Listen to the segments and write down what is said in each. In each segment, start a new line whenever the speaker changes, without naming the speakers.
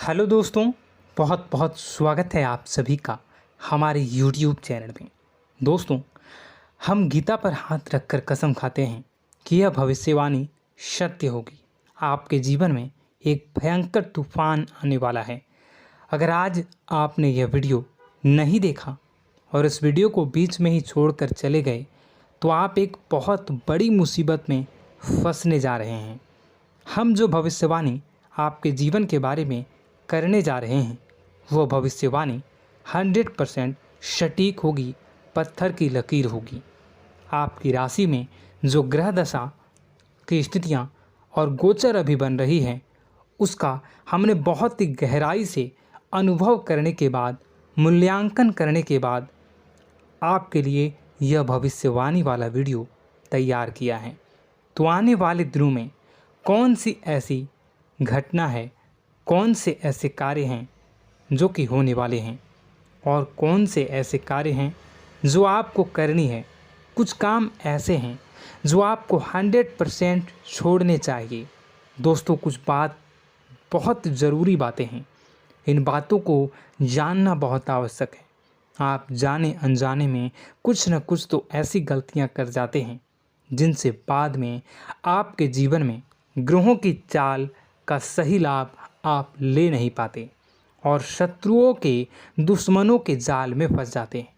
Hello दोस्तों, बहुत बहुत स्वागत है आप सभी का हमारे YouTube चैनल में। दोस्तों, हम गीता पर हाथ रखकर कसम खाते हैं कि यह भविष्यवाणी सत्य होगी। आपके जीवन में एक भयंकर तूफान आने वाला है। अगर आज आपने यह वीडियो नहीं देखा और इस वीडियो को बीच में ही छोड़कर चले गए तो आप एक बहुत बड़ी मुसीबत में फंसने जा रहे हैं। हम जो भविष्यवाणी आपके जीवन के बारे में करने जा रहे हैं वो भविष्यवाणी 100% सटीक होगी, पत्थर की लकीर होगी। आपकी राशि में जो ग्रह दशा की स्थितियाँ और गोचर अभी बन रही हैं उसका हमने बहुत ही गहराई से अनुभव करने के बाद, मूल्यांकन करने के बाद आपके लिए यह भविष्यवाणी वाला वीडियो तैयार किया है। तो आने वाले दिनों में कौन सी ऐसी घटना है, कौन से ऐसे कार्य हैं जो कि होने वाले हैं और कौन से ऐसे कार्य हैं जो आपको करनी है। कुछ काम ऐसे हैं जो आपको 100% छोड़ने चाहिए। दोस्तों, कुछ बात बहुत ज़रूरी बातें हैं। इन बातों को जानना बहुत आवश्यक है। आप जाने अनजाने में कुछ न कुछ तो ऐसी गलतियां कर जाते हैं जिनसे बाद में आपके जीवन में ग्रहों की चाल का सही लाभ आप ले नहीं पाते और शत्रुओं के, दुश्मनों के जाल में फंस जाते हैं।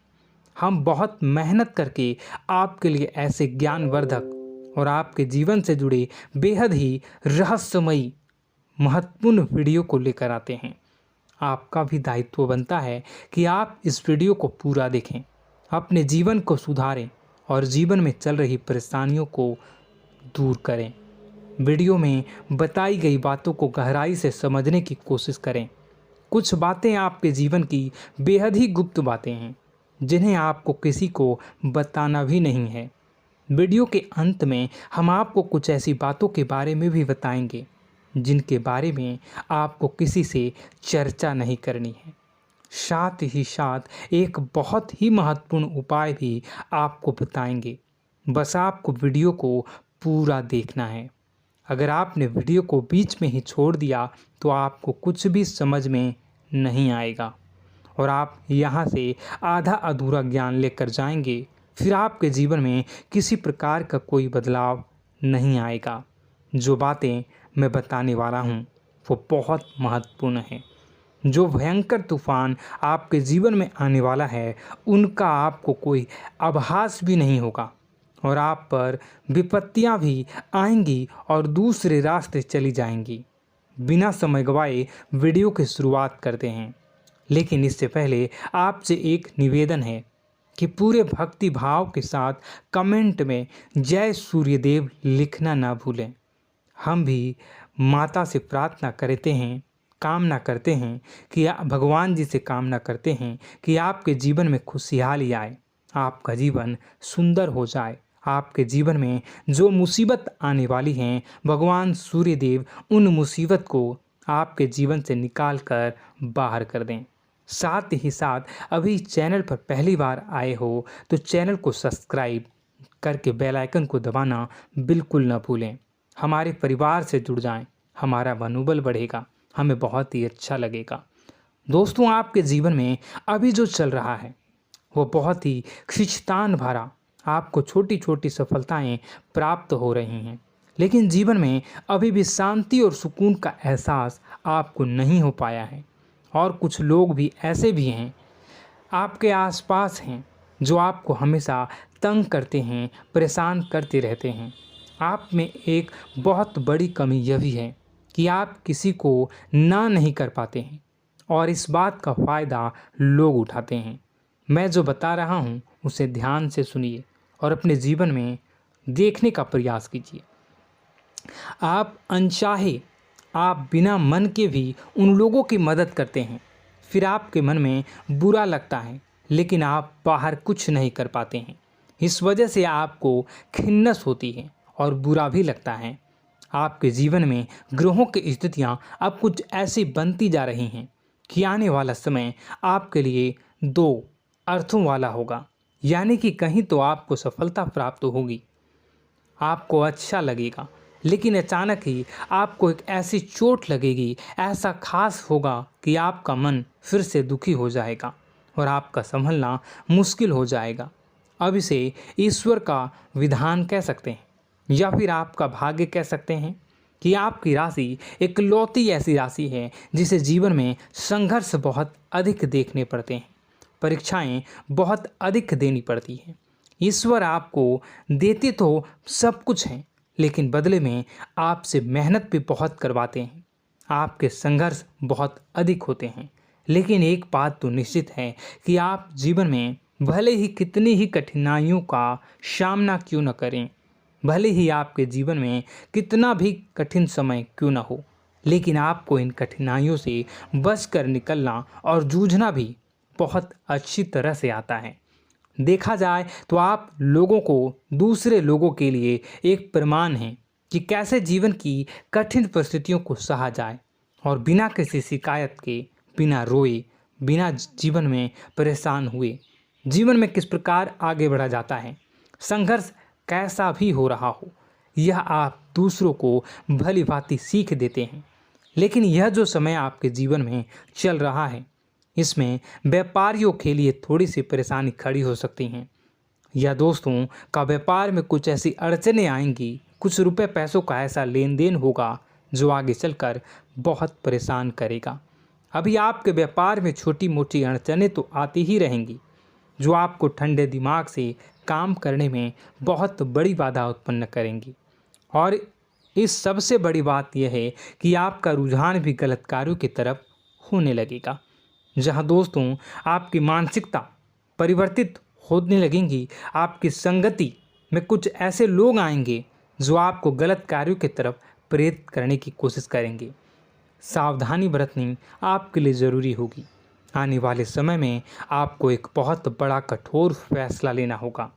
हम बहुत मेहनत करके आपके लिए ऐसे ज्ञानवर्धक और आपके जीवन से जुड़े बेहद ही रहस्यमयी महत्वपूर्ण वीडियो को लेकर आते हैं। आपका भी दायित्व बनता है कि आप इस वीडियो को पूरा देखें, अपने जीवन को सुधारें और जीवन में चल रही परेशानियों को दूर करें। वीडियो में बताई गई बातों को गहराई से समझने की कोशिश करें। कुछ बातें आपके जीवन की बेहद ही गुप्त बातें हैं जिन्हें आपको किसी को बताना भी नहीं है। वीडियो के अंत में हम आपको कुछ ऐसी बातों के बारे में भी बताएंगे जिनके बारे में आपको किसी से चर्चा नहीं करनी है। साथ ही साथ एक बहुत ही महत्वपूर्ण उपाय भी आपको बताएंगे। बस आपको वीडियो को पूरा देखना है। अगर आपने वीडियो को बीच में ही छोड़ दिया तो आपको कुछ भी समझ में नहीं आएगा और आप यहाँ से आधा अधूरा ज्ञान लेकर जाएंगे। फिर आपके जीवन में किसी प्रकार का कोई बदलाव नहीं आएगा। जो बातें मैं बताने वाला हूँ वो बहुत महत्वपूर्ण है। जो भयंकर तूफान आपके जीवन में आने वाला है उनका आपको कोई आभास भी नहीं होगा और आप पर विपत्तियां भी आएंगी और दूसरे रास्ते चली जाएंगी। बिना समय गवाए वीडियो की शुरुआत करते हैं, लेकिन इससे पहले आपसे एक निवेदन है कि पूरे भक्ति भाव के साथ कमेंट में जय सूर्यदेव लिखना ना भूलें। हम भी माता से प्रार्थना करते हैं, कामना करते हैं कि भगवान जी से कामना करते हैं कि आपके जीवन में खुशहाली आए, आपका जीवन सुंदर हो जाए। आपके जीवन में जो मुसीबत आने वाली हैं भगवान सूर्यदेव उन मुसीबत को आपके जीवन से निकाल कर बाहर कर दें। साथ ही साथ अभी चैनल पर पहली बार आए हो तो चैनल को सब्सक्राइब करके बेल आइकन को दबाना बिल्कुल न भूलें। हमारे परिवार से जुड़ जाएं, हमारा मनोबल बढ़ेगा, हमें बहुत ही अच्छा लगेगा। दोस्तों, आपके जीवन में अभी जो चल रहा है वो बहुत ही खींचतान भरा, आपको छोटी छोटी सफलताएं प्राप्त हो रही हैं, लेकिन जीवन में अभी भी शांति और सुकून का एहसास आपको नहीं हो पाया है। और कुछ लोग भी ऐसे भी हैं आपके आसपास हैं जो आपको हमेशा तंग करते हैं, परेशान करते रहते हैं। आप में एक बहुत बड़ी कमी यह भी है कि आप किसी को ना नहीं कर पाते हैं और इस बात का फ़ायदा लोग उठाते हैं। मैं जो बता रहा हूँ उसे ध्यान से सुनिए और अपने जीवन में देखने का प्रयास कीजिए। आप अनचाहे, आप बिना मन के भी उन लोगों की मदद करते हैं, फिर आपके मन में बुरा लगता है लेकिन आप बाहर कुछ नहीं कर पाते हैं। इस वजह से आपको खिन्नस होती है और बुरा भी लगता है। आपके जीवन में ग्रहों की स्थितियाँ अब कुछ ऐसी बनती जा रही हैं कि आने वाला समय आपके लिए दो अर्थों वाला होगा। यानी कि कहीं तो आपको सफलता प्राप्त होगी, आपको अच्छा लगेगा, लेकिन अचानक ही आपको एक ऐसी चोट लगेगी, ऐसा खास होगा कि आपका मन फिर से दुखी हो जाएगा और आपका संभलना मुश्किल हो जाएगा। अब इसे ईश्वर का विधान कह सकते हैं या फिर आपका भाग्य कह सकते हैं कि आपकी राशि इकलौती ऐसी राशि है जिसे जीवन में संघर्ष बहुत अधिक देखने पड़ते हैं, परीक्षाएं बहुत अधिक देनी पड़ती हैं। ईश्वर आपको देते तो सब कुछ हैं, लेकिन बदले में आपसे मेहनत भी बहुत करवाते हैं। आपके संघर्ष बहुत अधिक होते हैं, लेकिन एक बात तो निश्चित है कि आप जीवन में भले ही कितनी ही कठिनाइयों का सामना क्यों न करें, भले ही आपके जीवन में कितना भी कठिन समय क्यों न हो, लेकिन आपको इन कठिनाइयों से बच कर निकलना और जूझना भी बहुत अच्छी तरह से आता है। देखा जाए तो आप लोगों को दूसरे लोगों के लिए एक प्रमाण हैं कि कैसे जीवन की कठिन परिस्थितियों को सहा जाए और बिना किसी शिकायत के, बिना रोए, बिना जीवन में परेशान हुए जीवन में किस प्रकार आगे बढ़ा जाता है। संघर्ष कैसा भी हो रहा हो, यह आप दूसरों को भली भांति सीख देते हैं। लेकिन यह जो समय आपके जीवन में चल रहा है, इसमें व्यापारियों के लिए थोड़ी सी परेशानी खड़ी हो सकती हैं, या दोस्तों का व्यापार में कुछ ऐसी अड़चनें आएंगी, कुछ रुपए पैसों का ऐसा लेन देन होगा जो आगे चलकर बहुत परेशान करेगा। अभी आपके व्यापार में छोटी मोटी अड़चनें तो आती ही रहेंगी, जो आपको ठंडे दिमाग से काम करने में बहुत बड़ी बाधा उत्पन्न करेंगी। और इस सबसे बड़ी बात यह है कि आपका रुझान भी गलत कार्यों की तरफ होने लगेगा, जहां दोस्तों आपकी मानसिकता परिवर्तित होने लगेंगी। आपकी संगति में कुछ ऐसे लोग आएंगे जो आपको गलत कार्यों की तरफ प्रेरित करने की कोशिश करेंगे। सावधानी बरतनी आपके लिए ज़रूरी होगी। आने वाले समय में आपको एक बहुत बड़ा कठोर फैसला लेना होगा,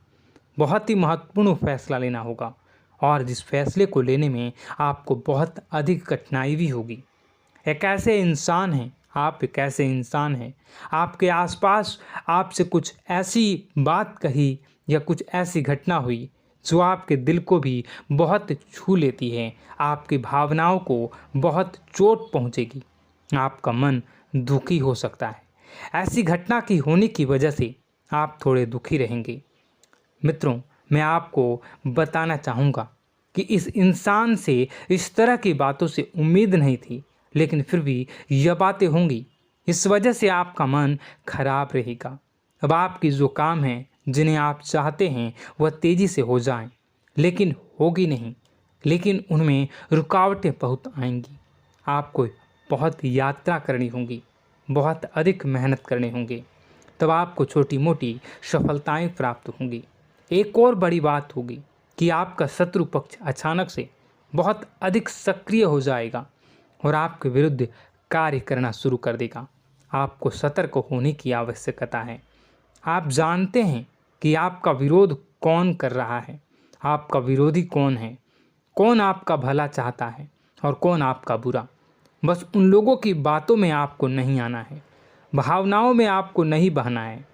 बहुत ही महत्वपूर्ण फैसला लेना होगा, और जिस फैसले को लेने में आपको बहुत अधिक कठिनाई भी होगी। एक ऐसे इंसान हैं, आप एक ऐसे इंसान हैं, आपके आसपास आपसे कुछ ऐसी बात कही या कुछ ऐसी घटना हुई जो आपके दिल को भी बहुत छू लेती है, आपकी भावनाओं को बहुत चोट पहुंचेगी, आपका मन दुखी हो सकता है। ऐसी घटना की होने की वजह से आप थोड़े दुखी रहेंगे। मित्रों, मैं आपको बताना चाहूँगा कि इस इंसान से इस तरह की बातों से उम्मीद नहीं थी, लेकिन फिर भी यह बातें होंगी। इस वजह से आपका मन खराब रहेगा। अब आपकी जो काम है, जिन्हें आप चाहते हैं वह तेज़ी से हो जाएं, लेकिन होगी नहीं, लेकिन उनमें रुकावटें बहुत आएंगी। आपको बहुत यात्रा करनी होगी, बहुत अधिक मेहनत करने होंगे, तब आपको छोटी मोटी सफलताएं प्राप्त होंगी। एक और बड़ी बात होगी कि आपका शत्रु पक्ष अचानक से बहुत अधिक सक्रिय हो जाएगा और आपके विरुद्ध कार्य करना शुरू कर देगा। आपको सतर्क होने की आवश्यकता है। आप जानते हैं कि आपका विरोध कौन कर रहा है, आपका विरोधी कौन है, कौन आपका भला चाहता है और कौन आपका बुरा। बस उन लोगों की बातों में आपको नहीं आना है, भावनाओं में आपको नहीं बहना है।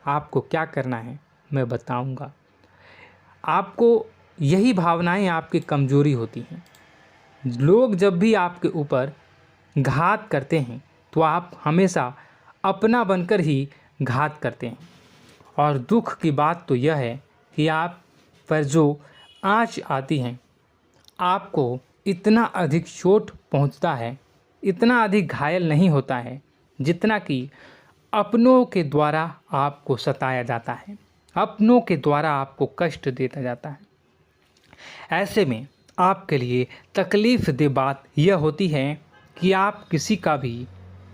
आपको क्या करना है मैं बताऊंगा। आपको यही भावनाएं आपकी कमजोरी होती हैं। लोग जब भी आपके ऊपर घात करते हैं तो आप हमेशा अपना बनकर ही घात करते हैं। और दुख की बात तो यह है कि आप पर जो आँच आती है, आपको इतना अधिक चोट पहुंचता है, इतना अधिक घायल नहीं होता है जितना कि अपनों के द्वारा आपको सताया जाता है, अपनों के द्वारा आपको कष्ट देता जाता है। ऐसे में आपके लिए तकलीफ़ दे बात यह होती है कि आप किसी का भी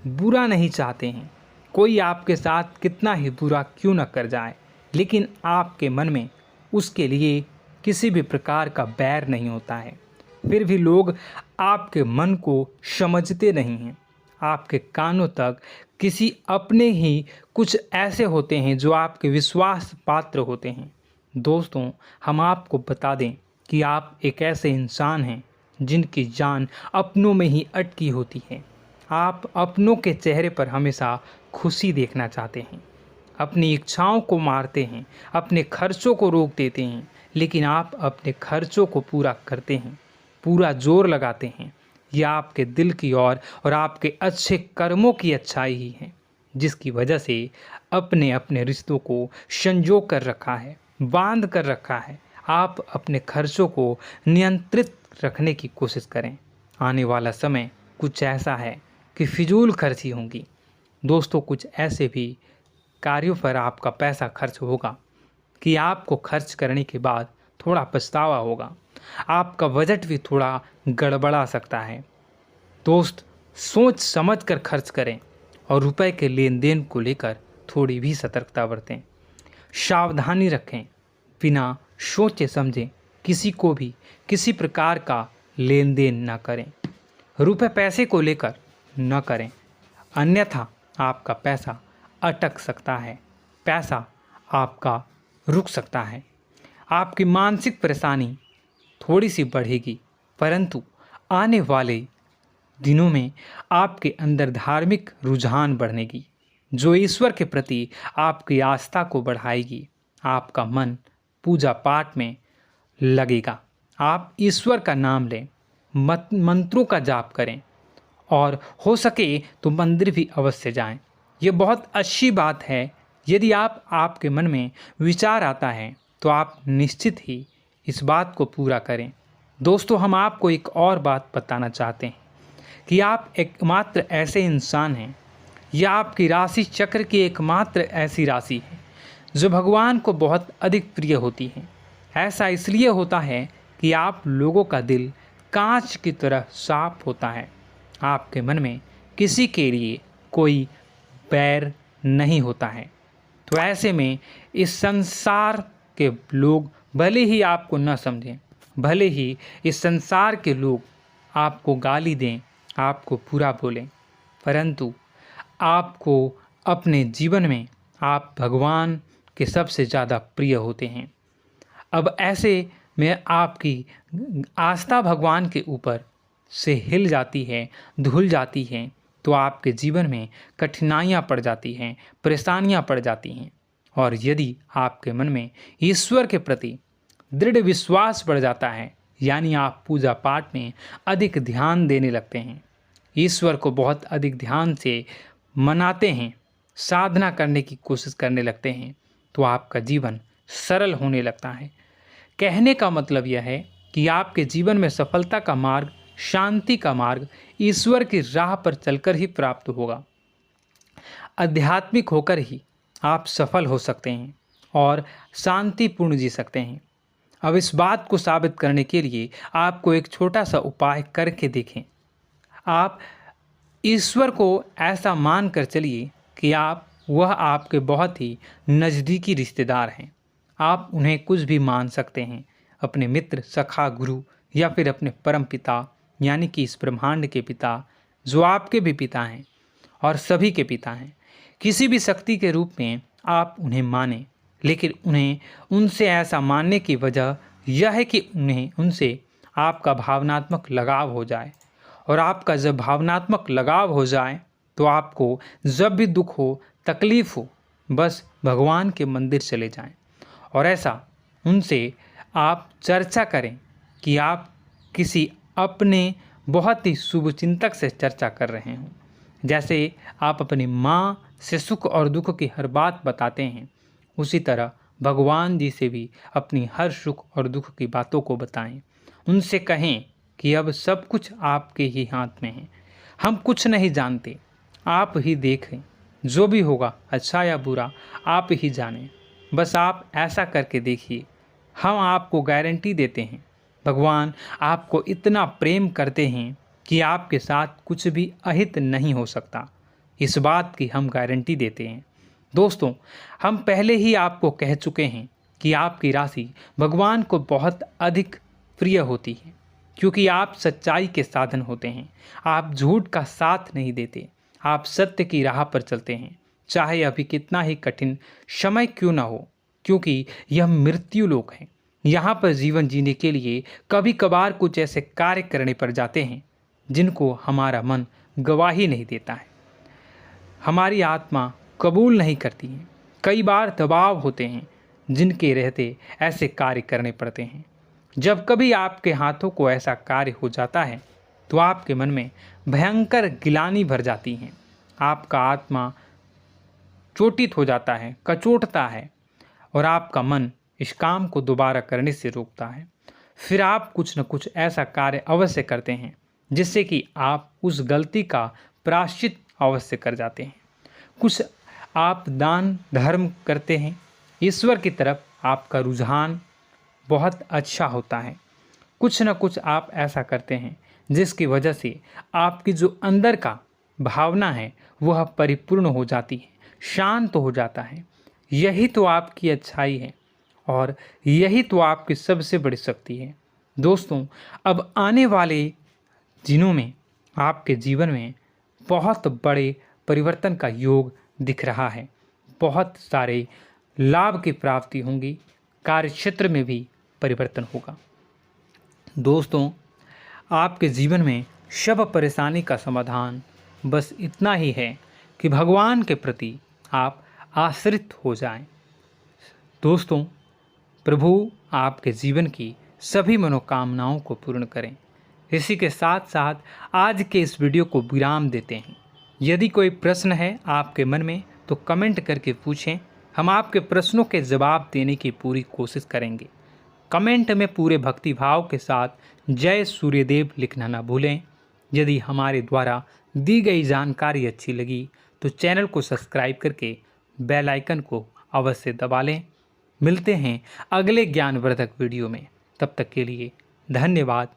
बुरा नहीं चाहते हैं। कोई आपके साथ कितना ही बुरा क्यों न कर जाए, लेकिन आपके मन में उसके लिए किसी भी प्रकार का बैर नहीं होता है। फिर भी लोग आपके मन को समझते नहीं हैं। आपके कानों तक किसी अपने ही कुछ ऐसे होते हैं जो आपके विश्वास पात्र होते हैं। दोस्तों, हम आपको बता दें कि आप एक ऐसे इंसान हैं जिनकी जान अपनों में ही अटकी होती है। आप अपनों के चेहरे पर हमेशा खुशी देखना चाहते हैं, अपनी इच्छाओं को मारते हैं, अपने खर्चों को रोक देते हैं, लेकिन आप अपने खर्चों को पूरा करते हैं। पूरा जोर लगाते हैं, यह आपके दिल की और आपके अच्छे कर्मों की अच्छाई ही है, जिसकी वजह से अपने अपने रिश्तों को संजो कर रखा है, बांध कर रखा है। आप अपने खर्चों को नियंत्रित रखने की कोशिश करें। आने वाला समय कुछ ऐसा है कि फिजूल खर्ची होंगी। दोस्तों, कुछ ऐसे भी कार्यों पर आपका पैसा खर्च होगा कि आपको खर्च करने के बाद थोड़ा पछतावा होगा। आपका बजट भी थोड़ा गड़बड़ा सकता है। दोस्त, सोच समझ कर खर्च करें और रुपए के लेन देन को लेकर थोड़ी भी सतर्कता बरतें। सावधानी रखें, बिना सोचे समझे किसी को भी किसी प्रकार का लेन देन न करें। रुपए पैसे को लेकर न करें, अन्यथा आपका पैसा अटक सकता है, पैसा आपका रुक सकता है। आपकी मानसिक परेशानी थोड़ी सी बढ़ेगी, परंतु आने वाले दिनों में आपके अंदर धार्मिक रुझान बढ़नेगी, जो ईश्वर के प्रति आपकी आस्था को बढ़ाएगी। आपका मन पूजा पाठ में लगेगा। आप ईश्वर का नाम लें, मंत्रों का जाप करें और हो सके तो मंदिर भी अवश्य जाएं। ये बहुत अच्छी बात है। यदि आपके मन में विचार आता है तो आप निश्चित ही इस बात को पूरा करें। दोस्तों, हम आपको एक और बात बताना चाहते हैं कि आप एकमात्र ऐसे इंसान हैं, यह आपकी राशि चक्र की एकमात्र ऐसी राशि है जो भगवान को बहुत अधिक प्रिय होती है। ऐसा इसलिए होता है कि आप लोगों का दिल कांच की तरह साफ होता है। आपके मन में किसी के लिए कोई बैर नहीं होता है। तो ऐसे में इस संसार के लोग भले ही आपको न समझें, भले ही इस संसार के लोग आपको गाली दें, आपको बुरा बोलें, परंतु आपको अपने जीवन में आप भगवान के सबसे ज़्यादा प्रिय होते हैं। अब ऐसे में आपकी आस्था भगवान के ऊपर से हिल जाती है, धुल जाती है, तो आपके जीवन में कठिनाइयाँ पड़ जाती हैं, परेशानियाँ पड़ जाती हैं। और यदि आपके मन में ईश्वर के प्रति दृढ़ विश्वास बढ़ जाता है, यानी आप पूजा पाठ में अधिक ध्यान देने लगते हैं, ईश्वर को बहुत अधिक ध्यान से मनाते हैं, साधना करने की कोशिश करने लगते हैं, तो आपका जीवन सरल होने लगता है। कहने का मतलब यह है कि आपके जीवन में सफलता का मार्ग, शांति का मार्ग ईश्वर की राह पर चलकर ही प्राप्त होगा। आध्यात्मिक होकर ही आप सफल हो सकते हैं और शांतिपूर्ण जी सकते हैं। अब इस बात को साबित करने के लिए आपको एक छोटा सा उपाय करके देखें। आप ईश्वर को ऐसा मान कर चलिए कि वह आपके बहुत ही नज़दीकी रिश्तेदार हैं। आप उन्हें कुछ भी मान सकते हैं, अपने मित्र, सखा, गुरु या फिर अपने परम पिता, यानी कि इस ब्रह्मांड के पिता, जो आपके भी पिता हैं और सभी के पिता हैं। किसी भी शक्ति के रूप में आप उन्हें मानें, लेकिन उन्हें उनसे ऐसा मानने की वजह यह है कि उनसे आपका भावनात्मक लगाव हो जाए। और आपका जब भावनात्मक लगाव हो जाए तो आपको जब भी दुख हो, तकलीफ़ हो, बस भगवान के मंदिर चले जाएं और ऐसा उनसे आप चर्चा करें कि आप किसी अपने बहुत ही शुभचिंतक से चर्चा कर रहे हों। जैसे आप अपनी माँ से सुख और दुख की हर बात बताते हैं, उसी तरह भगवान जी से भी अपनी हर सुख और दुख की बातों को बताएं। उनसे कहें कि अब सब कुछ आपके ही हाथ में है, हम कुछ नहीं जानते, आप ही देखें, जो भी होगा अच्छा या बुरा आप ही जानें। बस आप ऐसा करके देखिए, हम आपको गारंटी देते हैं, भगवान आपको इतना प्रेम करते हैं कि आपके साथ कुछ भी अहित नहीं हो सकता। इस बात की हम गारंटी देते हैं। दोस्तों, हम पहले ही आपको कह चुके हैं कि आपकी राशि भगवान को बहुत अधिक प्रिय होती है, क्योंकि आप सच्चाई के साधन होते हैं। आप झूठ का साथ नहीं देते, आप सत्य की राह पर चलते हैं, चाहे अभी कितना ही कठिन समय क्यों ना हो, क्योंकि यह मृत्यु लोक है। यहाँ पर जीवन जीने के लिए कभी कभार कुछ ऐसे कार्य करने पड़ जाते हैं जिनको हमारा मन गवाही नहीं देता है, हमारी आत्मा कबूल नहीं करती है। कई बार दबाव होते हैं जिनके रहते ऐसे कार्य करने पड़ते हैं। जब कभी आपके हाथों को ऐसा कार्य हो जाता है तो आपके मन में भयंकर गिलानी भर जाती है। आपका आत्मा चोटित हो जाता है, कचोटता है और आपका मन इस काम को दोबारा करने से रोकता है। फिर आप कुछ न कुछ ऐसा कार्य अवश्य करते हैं जिससे कि आप उस गलती का प्रायश्चित अवश्य कर जाते हैं। कुछ आप दान धर्म करते हैं। ईश्वर की तरफ आपका रुझान बहुत अच्छा होता है। कुछ न कुछ आप ऐसा करते हैं जिसकी वजह से आपकी जो अंदर का भावना है वह परिपूर्ण हो जाती है, शांत हो जाता है। यही तो आपकी अच्छाई है और यही तो आपकी सबसे बड़ी शक्ति है। दोस्तों, अब आने वाले दिनों में आपके जीवन में बहुत बड़े परिवर्तन का योग दिख रहा है। बहुत सारे लाभ की प्राप्ति होंगी, कार्यक्षेत्र में भी परिवर्तन होगा। दोस्तों, आपके जीवन में सब परेशानी का समाधान बस इतना ही है कि भगवान के प्रति आप आश्रित हो जाएं। दोस्तों, प्रभु आपके जीवन की सभी मनोकामनाओं को पूर्ण करें। इसी के साथ साथ आज के इस वीडियो को विराम देते हैं। यदि कोई प्रश्न है आपके मन में तो कमेंट करके पूछें, हम आपके प्रश्नों के जवाब देने की पूरी कोशिश करेंगे। कमेंट में पूरे भक्तिभाव के साथ जय सूर्यदेव लिखना ना भूलें। यदि हमारे द्वारा दी गई जानकारी अच्छी लगी तो चैनल को सब्सक्राइब करके बेल आइकन को अवश्य दबा लें। मिलते हैं अगले ज्ञानवर्धक वीडियो में। तब तक के लिए धन्यवाद।